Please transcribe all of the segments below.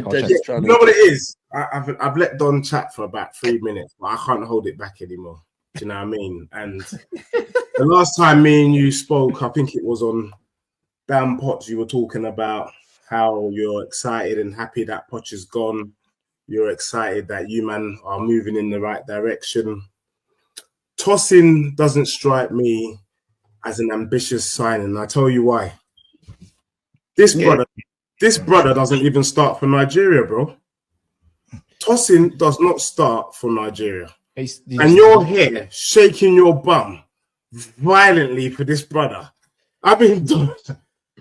Check. You know what it is? I've let Don chat for about 3 minutes, but I can't hold it back anymore. Do you know what I mean? And the last time me and you spoke, I think it was on Dan Potts. You were talking about how you're excited and happy that Poch is gone. You're excited that you man are moving in the right direction. Tosin doesn't strike me as an ambitious signing. I tell you why. This brother doesn't even start for Nigeria, bro. Tosin does not start for Nigeria. And you're here shaking your bum violently for this brother. I mean,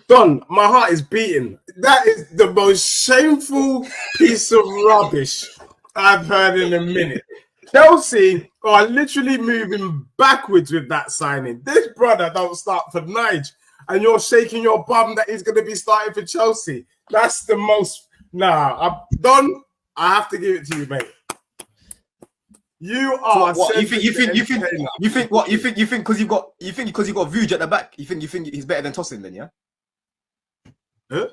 Don, my heart is beating. That is the most shameful piece of rubbish I've heard in a minute. Chelsea are literally moving backwards with that signing. This brother don't start for Nige, and you're shaking your bum that he's going to be starting for Chelsea. That's the most. Don, I have to give it to you, mate. You are. What you think because you got Vuj at the back. You think he's better than Tosin then, yeah? Huh?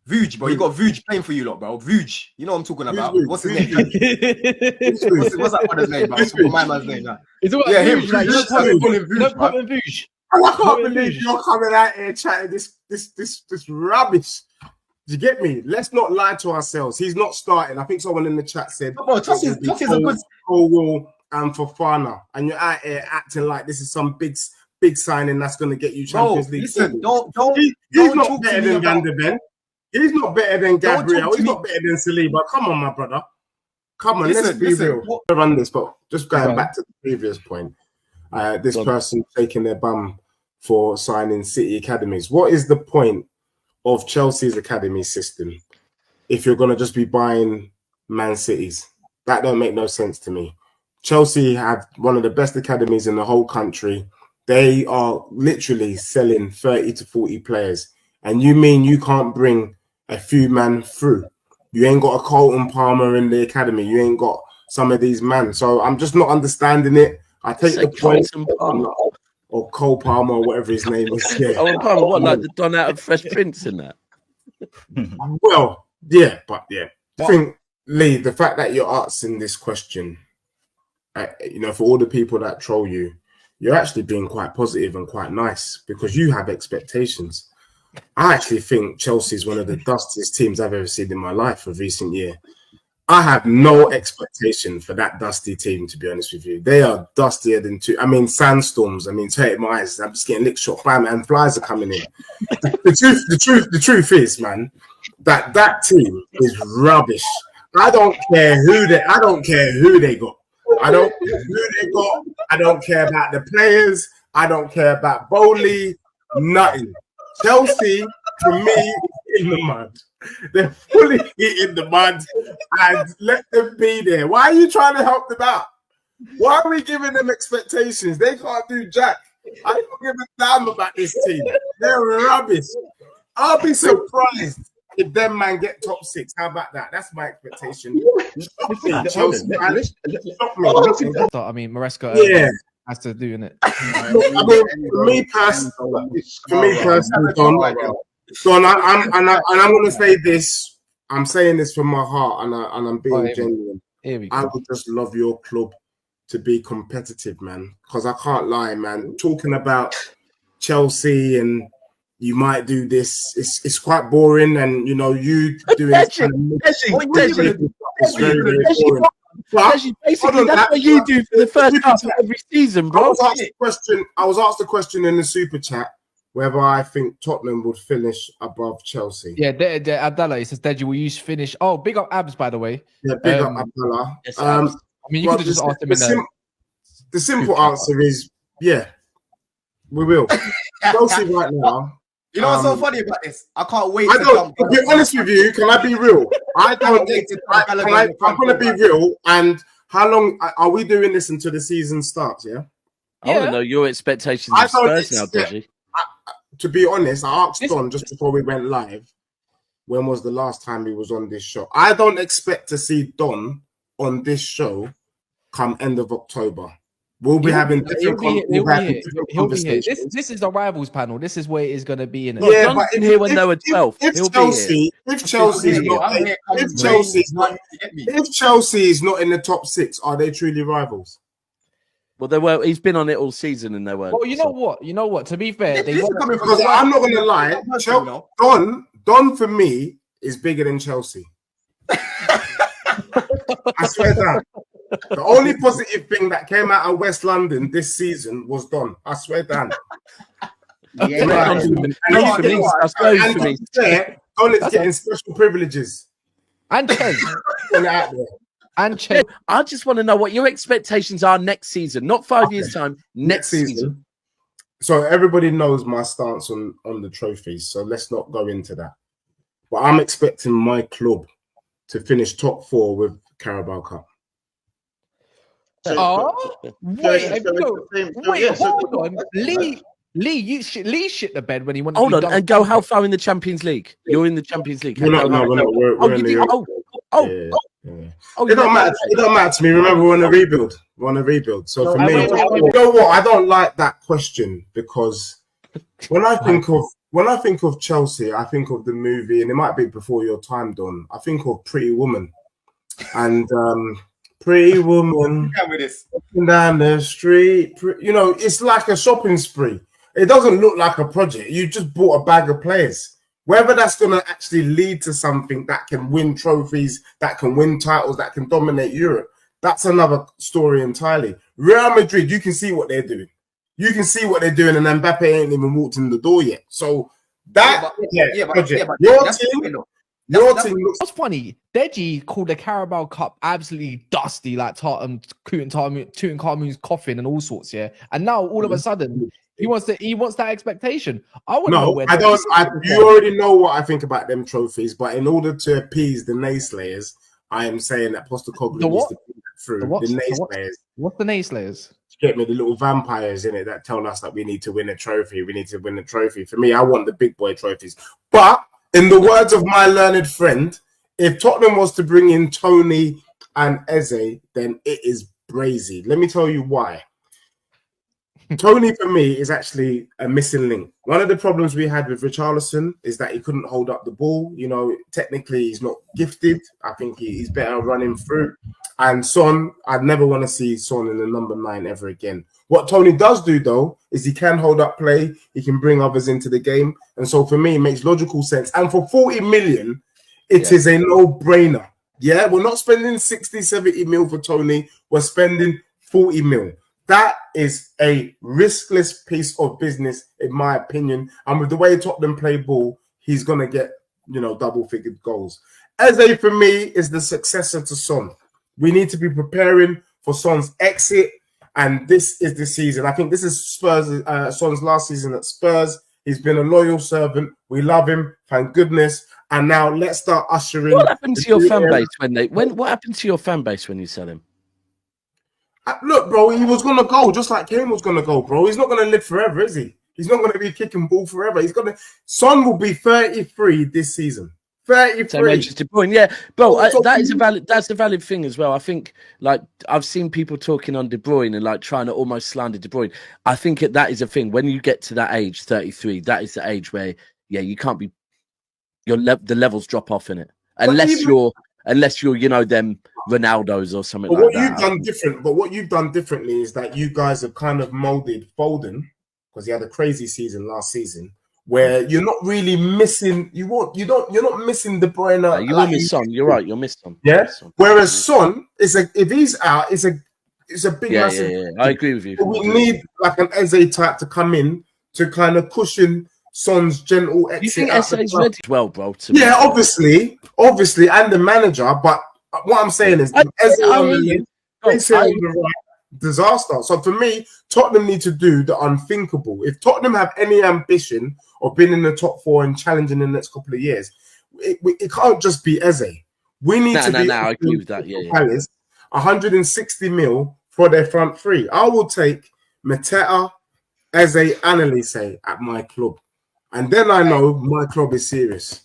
Vuj, bro. You got Vuj playing for you lot, bro. Vuj. You know what I'm talking about. What's his name? What's that brother's name, bro? My man's name. Yeah, him. Vuj. I can't believe you're coming out here chatting this rubbish. Do you get me? Let's not lie to ourselves. He's not starting. I think someone in the chat said Tosin's a good Colwell and Fofana, and you're out here acting like this is some big signing that's going to get you Champions League. Listen, he's not better than Van de Ven. He's not better than Gabriel. He's not better than Saliba. Come on, my brother. Come on, let's be real. I run this, but just going back to the previous point, this person taking their bum for signing City academies. What is the point of Chelsea's academy system if you're going to just be buying Man Cities? That don't make no sense to me. Chelsea have one of the best academies in the whole country. They are literally selling 30 to 40 players. And you mean you can't bring a few man through? You ain't got a Colton Palmer in the academy. You ain't got some of these men. So I'm just not understanding it. I take the point. Or Cole Palmer, or whatever his name is. Yeah. Palmer, what, like the Don out of Fresh Prince in that? Well, yeah, but yeah. I think, Lee, the fact that you're asking this question, for all the people that troll you, you're actually being quite positive and quite nice because you have expectations. I actually think Chelsea is one of the dustiest teams I've ever seen in my life of recent year. I have no expectation for that dusty team, to be honest with you. They are dustier than sandstorms. Take my eyes. I'm just getting lick shot by and flies are coming in. The truth is, man, that team is rubbish. I don't care who they got. I don't care who they got. I don't care about the players. I don't care about Bowley. Nothing. Chelsea, for me, in the mud. They're fully in the mud and let them be there. Why are you trying to help them out? Why are we giving them expectations? They can't do jack. I don't give a damn about this team. They're rubbish. I'll be surprised if them man get top 6. How about that? That's my expectation. Maresca has to do in it. For me personally, Don, I'm going to say this. I'm saying this from my heart, and I'm being genuine. I would just love your club to be competitive, man. Because I can't lie, man. Talking about Chelsea and you might do this, it's quite boring. And you doing this it's very, very boring. Basically, that's what you do for the first half of every season, bro. I was asked a question in the super chat whether I think Tottenham would finish above Chelsea. Yeah, Abdallah, he says, Deji, will you finish? Oh, big up Abs, by the way. Yeah, big up Abdallah. Yes, you could have just asked him in there. The simple answer is, yeah, we will. Chelsea right now. You know what's so funny about this? I can't wait to be honest with you. Can I be real? I'm going to be real. And how long are we doing this until the season starts? Yeah. I want to know your expectations of Spurs now, Deji. To be honest, I asked Don just before we went live, when was the last time he was on this show? I don't expect to see Don on this show come end of October. We'll be having He'll different, be here. He'll be here. conversations. This is the rivals panel. This is where it is going to be in it. Yeah, John's but been here when they were 12. If He'll be here. Chelsea, if Chelsea's not, if Chelsea is not in the top 6, are they truly rivals? Well, they were. He's been on it all season, and they weren't. Well, you know what? You know what? To be fair, Because I'm not going to lie, Don for me is bigger than Chelsea. I swear down. The only positive thing that came out of West London this season was Don. I swear down. Yeah, Don is getting special privileges. And Chen. And Chen. I just want to know what your expectations are next season, not 5 years time. Next season. So everybody knows my stance on the trophies. So let's not go into that. But I'm expecting my club to finish top 4 with Carabao Cup. Wait, hold on. Lee shit the bed when he wanted. Hold on, and go how far in the Champions League? You're in the Champions League. We're not. We're in the Oh, it don't matter. It don't matter to me. Remember, we're on a rebuild. We're on a rebuild. So for me, you know what? I don't like that question because when I think of Chelsea, I think of the movie, and it might be before your time, Don. I think of Pretty Woman, and Pretty Woman down the street. You know, it's like a shopping spree. It doesn't look like a project. You just bought a bag of players. Whether that's going to actually lead to something that can win trophies, that can win titles, that can dominate Europe, that's another story entirely. Real Madrid, you can see what they're doing. You can see what they're doing, and Mbappe ain't even walked in the door yet. So that project, your team looks. What's funny? Deji called the Carabao Cup absolutely dusty, like Tutankhamun's coffin and all sorts. Yeah, and now all of a sudden. He wants that expectation. I wouldn't know where. I don't. You already know what I think about them trophies, but in order to appease the naysayers, I am saying that Postecoglou needs to put that through. The naysayers. What's the naysayers? Get me the little vampires in it that tell us that we need to win a trophy. We need to win a trophy. For me, I want the big boy trophies. But in the words of my learned friend, if Tottenham was to bring in Tony and Eze, then it is brazy. Let me tell you why. Tony, for me, is actually a missing link. One of the problems we had with Richarlison is that he couldn't hold up the ball. You know, technically, he's not gifted. I think he's better running through. And Son, I'd never want to see Son in the number 9 ever again. What Tony does do, though, is he can hold up play. He can bring others into the game. And so, for me, it makes logical sense. And for 40 million, it is a no-brainer. Yeah, we're not spending 60, 70 mil for Tony. We're spending 40 mil. That is a riskless piece of business, in my opinion. And with the way Tottenham play ball, he's going to get, double-figured goals. Eze, for me, is the successor to Son. We need to be preparing for Son's exit. And this is the season. I think this is Son's last season at Spurs. He's been a loyal servant. We love him. Thank goodness. And now let's start ushering. What happened to your fan base what happened to your fan base when you sell him? Look, bro, he was going to go just like Kane was going to go, bro. He's not going to live forever, is he? He's not going to be kicking ball forever. Son will be 33 this season. 33. So De Bruyne, yeah, bro. That's a valid thing as well. I think, I've seen people talking on De Bruyne and trying to almost slander De Bruyne. I think that is a thing. When you get to that age, 33, that is the age where, you can't be. The levels drop off in it unless you're them Ronaldos or something like that. What you've done differently is that you guys have kind of molded Foden because he had a crazy season last season where you're not really missing. You're not missing De Bruyne. No, you will miss Son. You're right. You'll miss Son. Yeah. Whereas Son if he's out, it's a big massive. Yeah. I agree with you. We need an Eze type to come in to kind of cushion Son's gentle exit. You think Eze's ready as well, bro? Obviously, and the manager. But what I'm saying is, disaster. So for me, Tottenham need to do the unthinkable. If Tottenham have any ambition of being in the top 4 and challenging in the next couple of years, it can't just be Eze. We need to be. I agree with that. Yeah. 160 mil for their front 3. I will take Mateta, Eze, and Olise at my club. And then I know my club is serious.